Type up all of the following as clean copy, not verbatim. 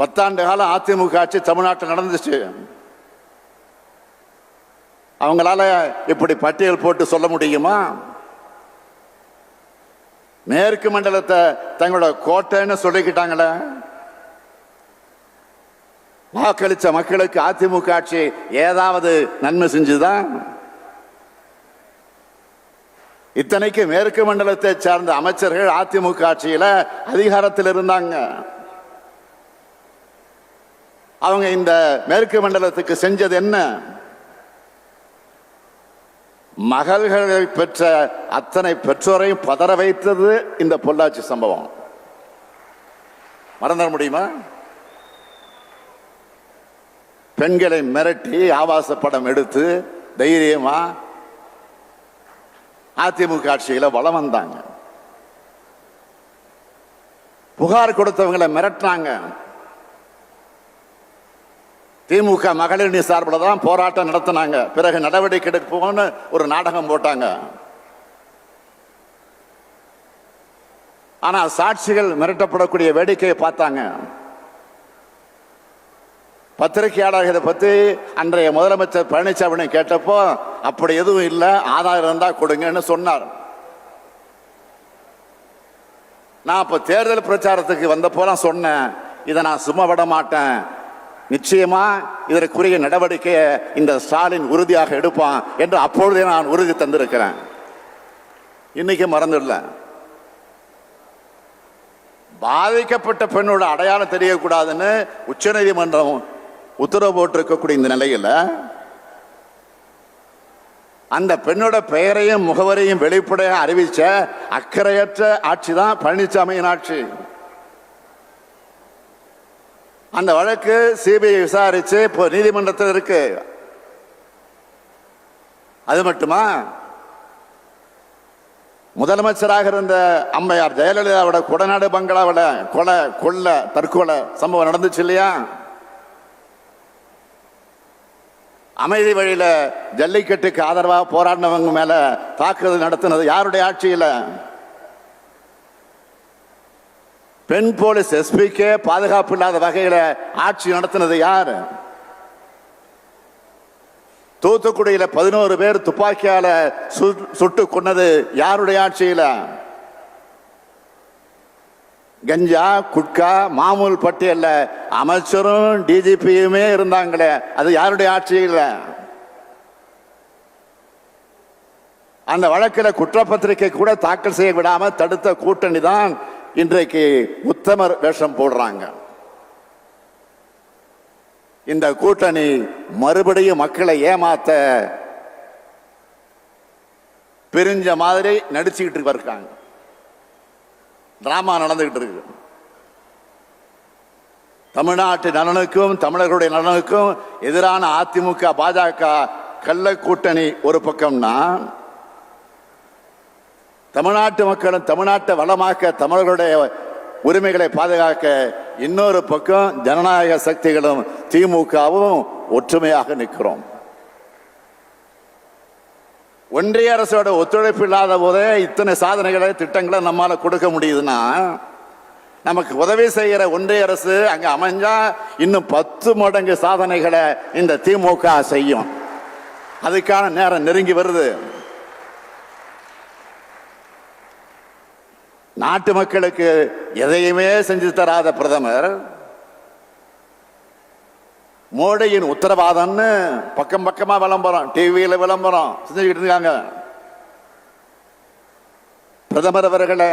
10 ஆண்டு காலம் அதிமுக ஆட்சி தமிழ்நாட்டில் நடந்துச்சு. அவங்களால இப்படி பட்டியல் போட்டு சொல்ல முடியுமா? மேற்கு மண்டலத்தை தங்களோட கோட்டைன்னு சொல்லிக்கிட்டாங்களே. வாக்களிச்ச மக்களுக்கு அதிமுக ஆட்சி ஏதாவது நன்மை செஞ்சுதான்? இத்தனைக்கு மேற்கு மண்டலத்தை சார்ந்த அமைச்சர்கள் அதிமுக ஆட்சியில அதிகாரத்தில் இருந்தாங்க. அவங்க இந்த மேற்கு மண்டலத்துக்கு செஞ்சது என்ன? மகள்களை பெற்ற அத்தனை பெற்றோரையும் பதற வைத்தது இந்த பொள்ளாச்சி சம்பவம். மறந்துட முடியுமா? பெண்களை மிரட்டி ஆபாச படம் எடுத்து தைரியமா அதிமுக ஆட்சியில வலம் வந்தாங்க. புகார் கொடுத்தவங்களை மிரட்டினாங்க. திமுக மகளிர் சார்பில் தான் போராட்டம் நடத்தினாங்க. பிறகு நடவடிக்கை எடுப்போம்னு ஒரு நாடகம் போட்டாங்க. ஆனா சாட்சிகள் மிரட்டப்படக்கூடிய வேடிக்கையை பார்த்தாங்க. பத்திரிகையாளர்களை பத்தி அன்றைய முதலமைச்சர் பழனிசாமி கேட்டப்போ அப்படி எதுவும் இல்லை, ஆதாரம் இருந்தா கொடுங்கன்னு சொன்னார். நான் இப்ப தேர்தல் பிரச்சாரத்துக்கு வந்தப்போ சொன்னேன், இதை நான் சும்மா விட மாட்டேன், நிச்சயமா இதற்குரிய நடவடிக்கையை இந்த ஸ்டாலின் உறுதியாக எடுப்பான் என்று அப்பொழுதே நான் உறுதி தந்திருக்கிறேன். இன்னைக்கு மறந்துடல. பாதிக்கப்பட்ட பெண்ணோட அடையாளம் தெரியக்கூடாதுன்னு உச்சநீதிமன்றம் உத்தரவு போட்டிருக்கக்கூடிய இந்த நிலையில் அந்த பெண்ணோட பெயரையும் முகவரையும் வெளிப்படையாக அறிவிச்ச அக்கறையற்ற ஆட்சி தான் பழனிசாமியின் ஆட்சி. அந்த வழக்கு சிபிஐ விசாரிச்சு இப்போ நீதிமன்றத்தில் இருக்கு. அது மட்டுமா, முதலமைச்சராக இருந்த அம்மையார் ஜெயலலிதாவோட கொடநாடு பங்களாவில் கொலை தற்கொலை சம்பவம் நடந்துச்சு இல்லையா? அமைதி வழியில ஜல்லிக்கட்டுக்கு ஆதரவாக போராடினவங்க மேல தாக்குதல் நடத்தினது யாருடைய ஆட்சியில்? பெண் போலீஸ் எஸ்பிக்கே பாதுகாப்பு இல்லாத வகையில ஆட்சி நடத்தினது யாரு? தூத்துக்குடியில 11 பேர் துப்பாக்கியால சுட்டு கொன்னது யாருடைய ஆட்சியில? கஞ்சா குட்கா மாமூல் பட்டியல்ல அமைச்சரும் டிஜிபியுமே இருந்தாங்களே, அது யாருடைய ஆட்சியில? அந்த வழக்கில் குற்றப்பத்திரிகை கூட தாக்கல் செய்ய விடாம தடுத்த கூட்டணி தான் இன்றைக்கு உத்தமர் வேஷம் போடுறாங்க. இந்த கூட்டணி மறுபடியும் மக்களை ஏமாத்த பிரிஞ்ச மாதிரி நடிச்சுக்கிட்டு இருக்காங்க. டிராமா நடந்துகிட்டு இருக்கு. தமிழ்நாட்டு நலனுக்கும் தமிழர்களுடைய நலனுக்கும் எதிரான அதிமுக பாஜக கள்ள கூட்டணி ஒரு பக்கம்னா, தமிழ்நாட்டு மக்களும் தமிழ்நாட்டை வளமாக்க தமிழர்களுடைய உரிமைகளை பாதுகாக்க இன்னொரு பக்கம் ஜனநாயக சக்திகளும் திமுகவும் ஒற்றுமையாக நிற்கிறோம். ஒன்றிய அரசோட ஒத்துழைப்பு இல்லாத போதே இத்தனை சாதனைகளை திட்டங்களை நம்மால கொடுக்க முடியுதுன்னா, நமக்கு உதவி செய்கிற ஒன்றிய அரசு அங்க அமைஞ்சா இன்னும் 10 மடங்கு சாதனைகளை இந்த திமுக செய்யும். அதுக்கான நேரம் நெருங்கி வருது. நாட்டு மக்களுக்கு எதையுமே செஞ்சு தராத பிரதமர் மோடியின் உத்தரவாதம்னு பக்கம் பக்கமா விளம்பரம், டிவியில விளம்பரம் செஞ்சுக்கிட்டு இருக்காங்க. பிரதமர் அவர்களே,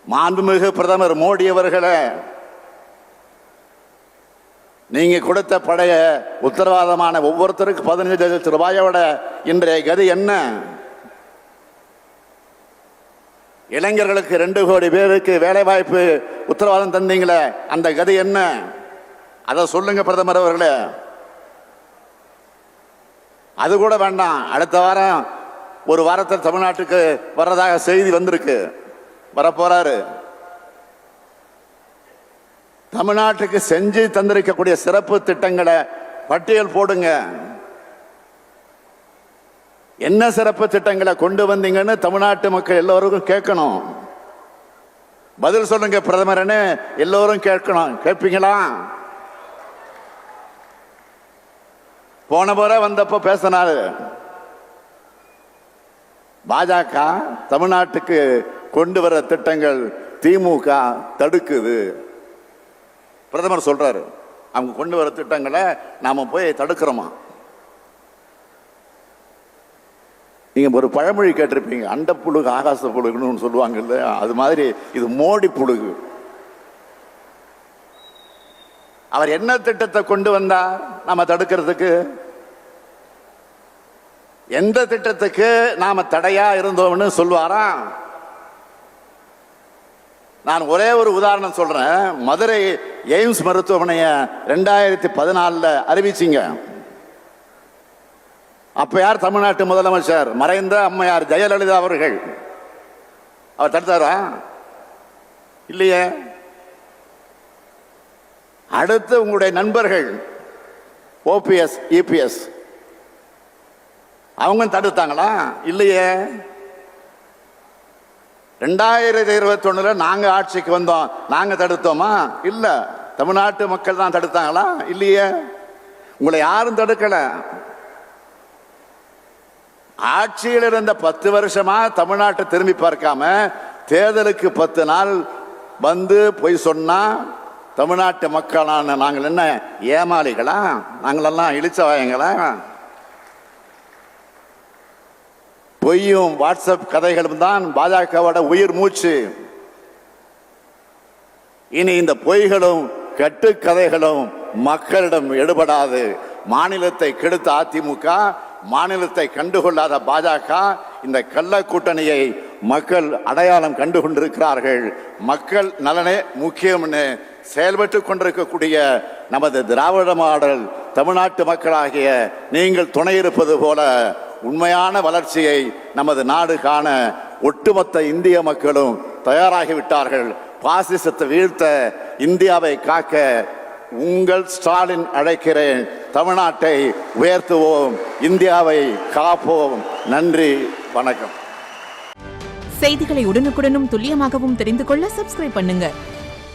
மாண்புமிகு பிரதமர் மோடி அவர்களே, நீங்க கொடுத்த படைய உத்தரவாதமான ஒவ்வொருத்தருக்கு 15 லட்சம் ரூபாயோட இன்றைய கதி என்ன? இளைஞர்களுக்கு 2 கோடி பேருக்கு வேலை வாய்ப்பு உத்தரவாதம் தந்தீங்களே, அந்த கதி என்ன? அதை சொல்லுங்க பிரதமர் அவர்களே. அது கூட வேண்டாம். அடுத்த வாரம் ஒரு வாரத்தில் தமிழ்நாட்டுக்கு வர்றதாக செய்தி வந்திருக்கு. வரப்போறாரு. தமிழ்நாட்டுக்கு செஞ்சு தந்திருக்கக்கூடிய சிறப்பு திட்டங்களை பட்டியல் போடுங்க. என்ன சிறப்பு திட்டங்களை கொண்டு வந்தீங்கன்னு தமிழ்நாட்டு மக்கள் எல்லோருக்கும் கேட்கணும். பதில் சொல்லுங்க பிரதமர்னு எல்லோரும் கேட்கணும். கேட்பீங்களா? போன முறை வந்தப்ப பேசினாரு, பாஜக தமிழ்நாட்டுக்கு கொண்டு வர திட்டங்கள் திமுக தடுக்குது. பிரதமர் சொல்றாரு, அவங்க கொண்டு வர திட்டங்களை நாம போய் தடுக்கிறோமா? நீங்க ஒரு பழமொழி கேட்டிருப்பீங்க, அண்ட புழுகு ஆகாச புழுகுன்னு சொல்லுவாங்க இல்லையா? அது மாதிரி இது மோடி புழுகு. அவர் என்ன திட்டத்தை கொண்டு வந்தா நாம தடுக்கிறதுக்கு? எந்த திட்டத்துக்கு நாம தடையா இருந்தோம்னு சொல்வாரா? நான் ஒரே ஒரு உதாரணம் சொல்றேன். மதுரை எய்ம்ஸ் மருத்துவமனையை 2014 அறிவிச்சிங்க. அப்ப யார் தமிழ்நாட்டு முதலமைச்சர்? மறைந்த அம்மையார் ஜெயலலிதா அவர்கள். அவர் தடுத்தாரா? இல்லையே. அடுத்து உங்களுடைய நண்பர்கள் ஓபிஎஸ் இபிஎஸ் அவங்க தடுத்தாங்களா? இல்லையே. 2021 நாங்க ஆட்சிக்கு வந்தோம், நாங்க தடுத்தோமா? இல்ல. தமிழ்நாட்டு மக்கள் தான் தடுத்தாங்களா? இல்லையே. உங்களை யாரும் தடுக்கல. ஆட்சியில் இருந்த 10 வருஷமா தமிழ்நாட்டை திரும்பி பார்க்காம தேர்தலுக்கு 10 நாள் வந்து போய் சொன்னா தமிழ்நாட்டு மக்களான நாங்கள் என்ன ஏமாளிகளா? நாங்களெல்லாம் இழிச்சவாயங்களா? பொய்யும் வாட்ஸ்அப் கதைகளும் தான் பாஜகவோட உயிர் மூச்சு. இனி இந்த பொய்களும் கட்டுக்கதைகளும் மக்களிடம் எடுபடாது. மாநிலத்தை கெடுத்த அதிமுக, மாநிலத்தை கண்டுகொள்ளாத பாஜக, இந்த கள்ள கூட்டணியை மக்கள் அடையாளம் கண்டு கொண்டிருக்கிறார்கள். மக்கள் நலனே முக்கியம்னு செயல்பட்டு கொண்டிருக்கக்கூடிய நமது திராவிட மாடல் தமிழ்நாட்டு மக்களாகிய நீங்கள் துணை இருப்பது போல உண்மையான வளர்ச்சியை நமது நாடு காண ஒட்டுமொத்த இந்திய மக்களும் தயாராகிவிட்டார்கள். பாசிசத்தை வீழ்த்த, இந்தியாவை காக்க உங்கள் ஸ்டாலின் அழைக்கிறேன். தமிழ்நாட்டை உயர்த்துவோம், இந்தியாவை காப்போம். நன்றி, வணக்கம். செய்திகளை உடனுக்குடனும் துல்லியமாகவும் தெரிந்து கொள்ள சப்ஸ்கிரைப் பண்ணுங்க.